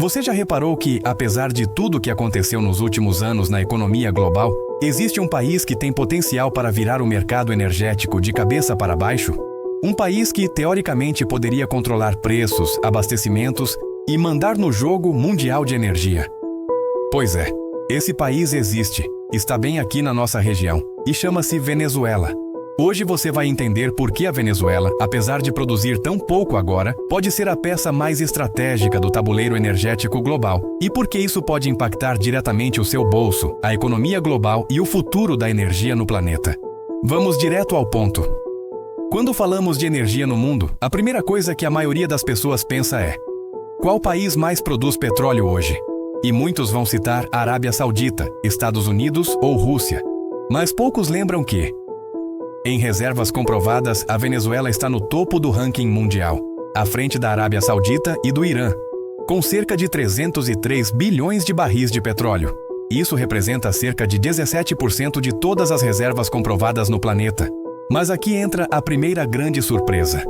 Você já reparou que, apesar de tudo o que aconteceu nos últimos anos na economia global, existe um país que tem potencial para virar o mercado energético de cabeça para baixo? Um país que, teoricamente, poderia controlar preços, abastecimentos e mandar no jogo mundial de energia. Pois é, esse país existe, está bem aqui na nossa região, e chama-se Venezuela. Hoje você vai entender por que a Venezuela, apesar de produzir tão pouco agora, pode ser a peça mais estratégica do tabuleiro energético global e por que isso pode impactar diretamente o seu bolso, a economia global e o futuro da energia no planeta. Vamos direto ao ponto. Quando falamos de energia no mundo, a primeira coisa que a maioria das pessoas pensa é: qual país mais produz petróleo hoje? E muitos vão citar a Arábia Saudita, Estados Unidos ou Rússia. Mas poucos lembram que, em reservas comprovadas, a Venezuela está no topo do ranking mundial, à frente da Arábia Saudita e do Irã, com cerca de 303 bilhões de barris de petróleo. Isso representa cerca de 17% de todas as reservas comprovadas no planeta. Mas aqui entra a primeira grande surpresa.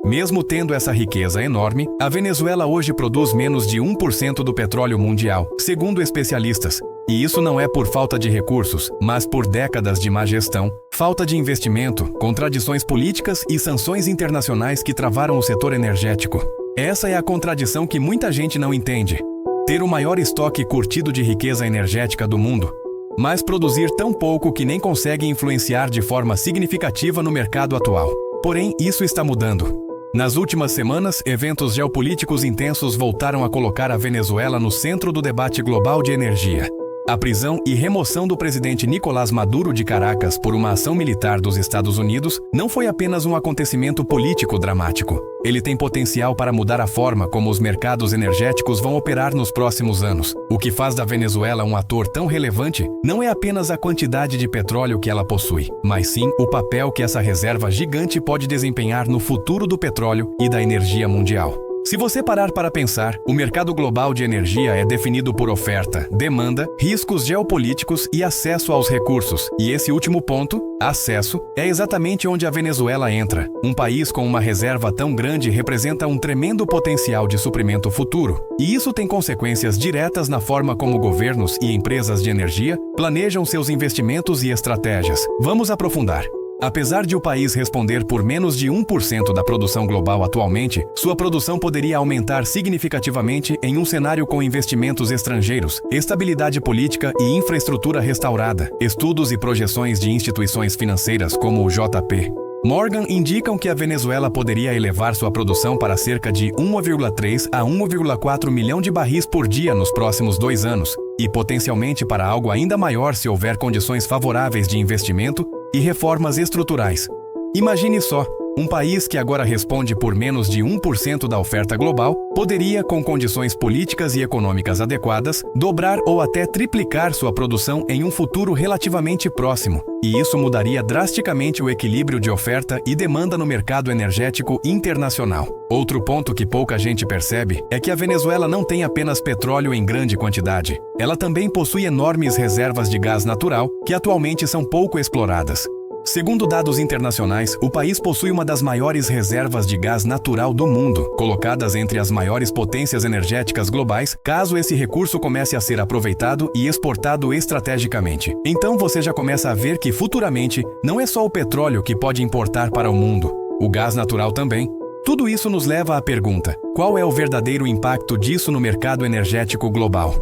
Mesmo tendo essa riqueza enorme, a Venezuela hoje produz menos de 1% do petróleo mundial, segundo especialistas. E isso não é por falta de recursos, mas por décadas de má gestão, falta de investimento, contradições políticas e sanções internacionais que travaram o setor energético. Essa é a contradição que muita gente não entende. Ter o maior estoque curtido de riqueza energética do mundo, mas produzir tão pouco que nem consegue influenciar de forma significativa no mercado atual. Porém, isso está mudando. Nas últimas semanas, eventos geopolíticos intensos voltaram a colocar a Venezuela no centro do debate global de energia. A prisão e remoção do presidente Nicolás Maduro de Caracas por uma ação militar dos Estados Unidos não foi apenas um acontecimento político dramático. Ele tem potencial para mudar a forma como os mercados energéticos vão operar nos próximos anos. O que faz da Venezuela um ator tão relevante não é apenas a quantidade de petróleo que ela possui, mas sim o papel que essa reserva gigante pode desempenhar no futuro do petróleo e da energia mundial. Se você parar para pensar, o mercado global de energia é definido por oferta, demanda, riscos geopolíticos e acesso aos recursos. E esse último ponto, acesso, é exatamente onde a Venezuela entra. Um país com uma reserva tão grande representa um tremendo potencial de suprimento futuro. E isso tem consequências diretas na forma como governos e empresas de energia planejam seus investimentos e estratégias. Vamos aprofundar. Apesar de o país responder por menos de 1% da produção global atualmente, sua produção poderia aumentar significativamente em um cenário com investimentos estrangeiros, estabilidade política e infraestrutura restaurada. Estudos e projeções de instituições financeiras como o JP Morgan indicam que a Venezuela poderia elevar sua produção para cerca de 1,3 a 1,4 milhão de barris por dia nos próximos 2 anos, e potencialmente para algo ainda maior se houver condições favoráveis de investimento e reformas estruturais. Imagine só, um país que agora responde por menos de 1% da oferta global poderia, com condições políticas e econômicas adequadas, dobrar ou até triplicar sua produção em um futuro relativamente próximo. E isso mudaria drasticamente o equilíbrio de oferta e demanda no mercado energético internacional. Outro ponto que pouca gente percebe é que a Venezuela não tem apenas petróleo em grande quantidade. Ela também possui enormes reservas de gás natural que atualmente são pouco exploradas. Segundo dados internacionais, o país possui uma das maiores reservas de gás natural do mundo, colocadas entre as maiores potências energéticas globais, caso esse recurso comece a ser aproveitado e exportado estrategicamente. Então você já começa a ver que futuramente não é só o petróleo que pode importar para o mundo, o gás natural também. Tudo isso nos leva à pergunta: qual é o verdadeiro impacto disso no mercado energético global?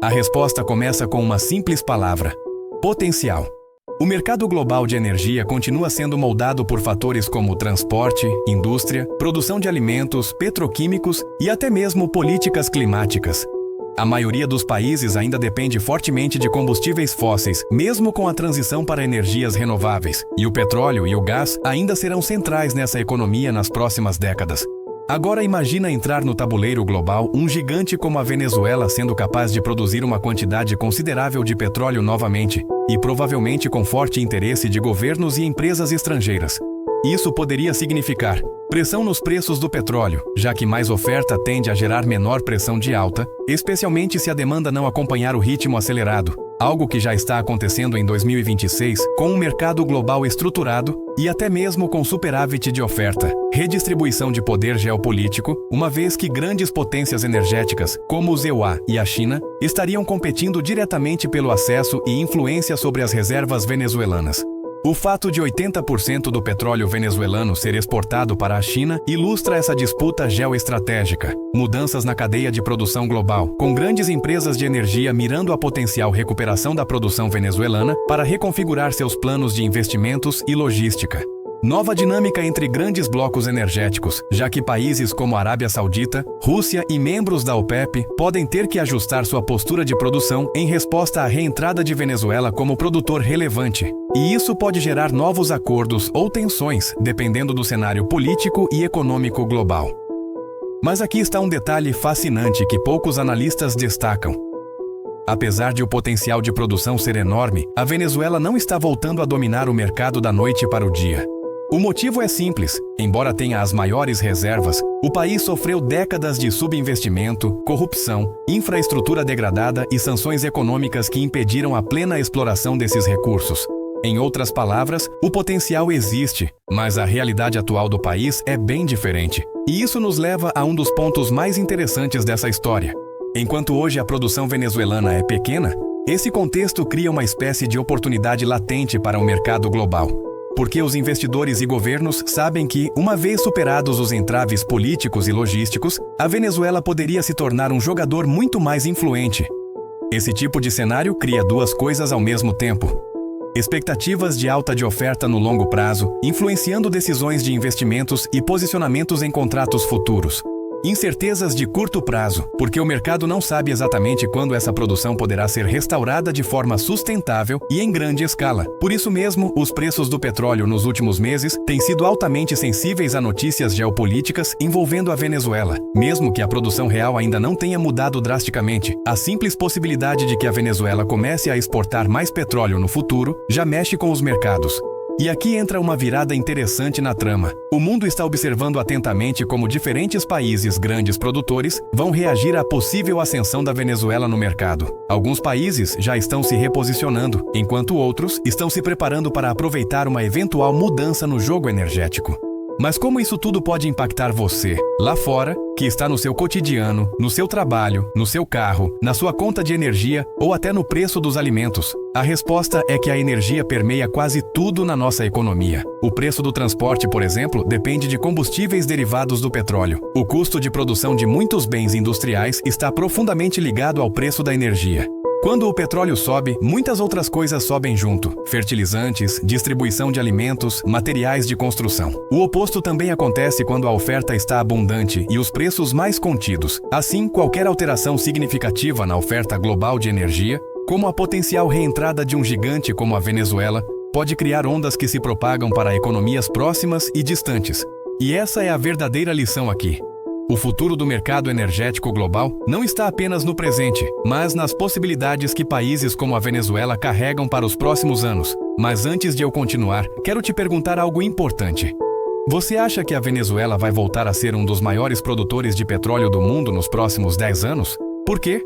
A resposta começa com uma simples palavra: potencial. O mercado global de energia continua sendo moldado por fatores como transporte, indústria, produção de alimentos, petroquímicos e até mesmo políticas climáticas. A maioria dos países ainda depende fortemente de combustíveis fósseis, mesmo com a transição para energias renováveis, e o petróleo e o gás ainda serão centrais nessa economia nas próximas décadas. Agora imagina entrar no tabuleiro global um gigante como a Venezuela sendo capaz de produzir uma quantidade considerável de petróleo novamente, e provavelmente com forte interesse de governos e empresas estrangeiras. Isso poderia significar pressão nos preços do petróleo, já que mais oferta tende a gerar menor pressão de alta, especialmente se a demanda não acompanhar o ritmo acelerado. algo que já está acontecendo em 2026 com um mercado global estruturado e até mesmo com superávit de oferta. Redistribuição de poder geopolítico, uma vez que grandes potências energéticas, como os EUA e a China, estariam competindo diretamente pelo acesso e influência sobre as reservas venezuelanas. O fato de 80% do petróleo venezuelano ser exportado para a China ilustra essa disputa geoestratégica. Mudanças na cadeia de produção global, com grandes empresas de energia mirando a potencial recuperação da produção venezuelana para reconfigurar seus planos de investimentos e logística. Nova dinâmica entre grandes blocos energéticos, já que países como a Arábia Saudita, Rússia e membros da OPEP podem ter que ajustar sua postura de produção em resposta à reentrada de Venezuela como produtor relevante. E isso pode gerar novos acordos ou tensões, dependendo do cenário político e econômico global. Mas aqui está um detalhe fascinante que poucos analistas destacam. Apesar de o potencial de produção ser enorme, a Venezuela não está voltando a dominar o mercado da noite para o dia. O motivo é simples. Embora tenha as maiores reservas, o país sofreu décadas de subinvestimento, corrupção, infraestrutura degradada e sanções econômicas que impediram a plena exploração desses recursos. Em outras palavras, o potencial existe, mas a realidade atual do país é bem diferente. E isso nos leva a um dos pontos mais interessantes dessa história. Enquanto hoje a produção venezuelana é pequena, esse contexto cria uma espécie de oportunidade latente para o mercado global. Porque os investidores e governos sabem que, uma vez superados os entraves políticos e logísticos, a Venezuela poderia se tornar um jogador muito mais influente. Esse tipo de cenário cria duas coisas ao mesmo tempo. Expectativas de alta de oferta no longo prazo, influenciando decisões de investimentos e posicionamentos em contratos futuros. Incertezas de curto prazo, porque o mercado não sabe exatamente quando essa produção poderá ser restaurada de forma sustentável e em grande escala. Por isso mesmo, os preços do petróleo nos últimos meses têm sido altamente sensíveis a notícias geopolíticas envolvendo a Venezuela. Mesmo que a produção real ainda não tenha mudado drasticamente, a simples possibilidade de que a Venezuela comece a exportar mais petróleo no futuro já mexe com os mercados. E aqui entra uma virada interessante na trama. O mundo está observando atentamente como diferentes países grandes produtores vão reagir à possível ascensão da Venezuela no mercado. Alguns países já estão se reposicionando, enquanto outros estão se preparando para aproveitar uma eventual mudança no jogo energético. Mas como isso tudo pode impactar você, lá fora, que está no seu cotidiano, no seu trabalho, no seu carro, na sua conta de energia ou até no preço dos alimentos? A resposta é que a energia permeia quase tudo na nossa economia. O preço do transporte, por exemplo, depende de combustíveis derivados do petróleo. O custo de produção de muitos bens industriais está profundamente ligado ao preço da energia. Quando o petróleo sobe, muitas outras coisas sobem junto. Fertilizantes, distribuição de alimentos, materiais de construção. O oposto também acontece quando a oferta está abundante e os preços mais contidos. Assim, qualquer alteração significativa na oferta global de energia, como a potencial reentrada de um gigante como a Venezuela, pode criar ondas que se propagam para economias próximas e distantes. E essa é a verdadeira lição aqui. O futuro do mercado energético global não está apenas no presente, mas nas possibilidades que países como a Venezuela carregam para os próximos anos. Mas antes de eu continuar, quero te perguntar algo importante. Você acha que a Venezuela vai voltar a ser um dos maiores produtores de petróleo do mundo nos próximos 10 anos? Por quê?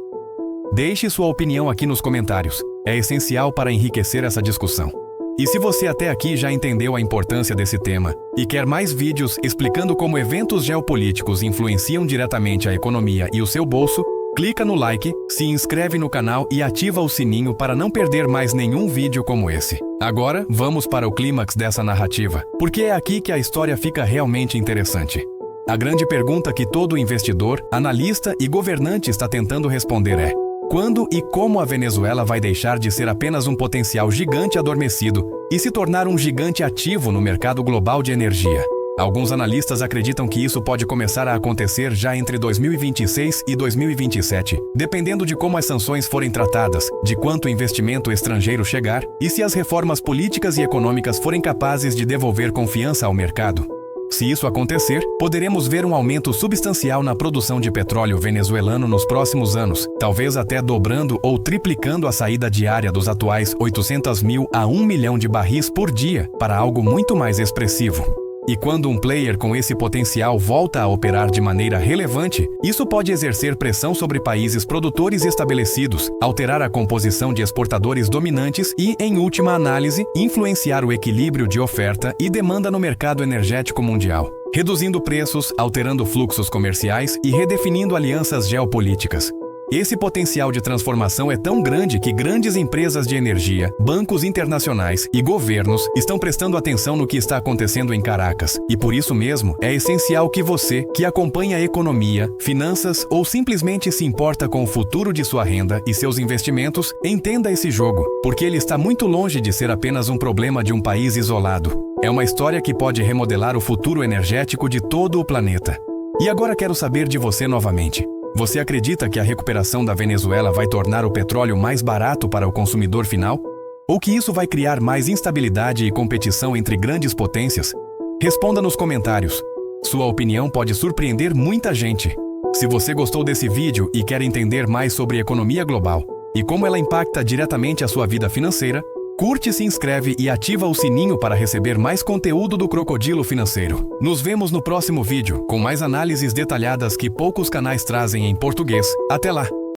Deixe sua opinião aqui nos comentários. É essencial para enriquecer essa discussão. E se você até aqui já entendeu a importância desse tema e quer mais vídeos explicando como eventos geopolíticos influenciam diretamente a economia e o seu bolso, clica no like, se inscreve no canal e ativa o sininho para não perder mais nenhum vídeo como esse. Agora, vamos para o clímax dessa narrativa, porque é aqui que a história fica realmente interessante. A grande pergunta que todo investidor, analista e governante está tentando responder é: quando e como a Venezuela vai deixar de ser apenas um potencial gigante adormecido e se tornar um gigante ativo no mercado global de energia? Alguns analistas acreditam que isso pode começar a acontecer já entre 2026 e 2027, dependendo de como as sanções forem tratadas, de quanto investimento estrangeiro chegar e se as reformas políticas e econômicas forem capazes de devolver confiança ao mercado. Se isso acontecer, poderemos ver um aumento substancial na produção de petróleo venezuelano nos próximos anos, talvez até dobrando ou triplicando a saída diária dos atuais 800 mil a 1 milhão de barris por dia para algo muito mais expressivo. E quando um player com esse potencial volta a operar de maneira relevante, isso pode exercer pressão sobre países produtores estabelecidos, alterar a composição de exportadores dominantes e, em última análise, influenciar o equilíbrio de oferta e demanda no mercado energético mundial, reduzindo preços, alterando fluxos comerciais e redefinindo alianças geopolíticas. Esse potencial de transformação é tão grande que grandes empresas de energia, bancos internacionais e governos estão prestando atenção no que está acontecendo em Caracas. E por isso mesmo, é essencial que você, que acompanha a economia, finanças ou simplesmente se importa com o futuro de sua renda e seus investimentos, entenda esse jogo, porque ele está muito longe de ser apenas um problema de um país isolado. É uma história que pode remodelar o futuro energético de todo o planeta. E agora quero saber de você novamente. Você acredita que a recuperação da Venezuela vai tornar o petróleo mais barato para o consumidor final? Ou que isso vai criar mais instabilidade e competição entre grandes potências? Responda nos comentários. Sua opinião pode surpreender muita gente. Se você gostou desse vídeo e quer entender mais sobre economia global e como ela impacta diretamente a sua vida financeira, curte, se inscreve e ativa o sininho para receber mais conteúdo do Crocodilo Financeiro. Nos vemos no próximo vídeo, com mais análises detalhadas que poucos canais trazem em português. Até lá!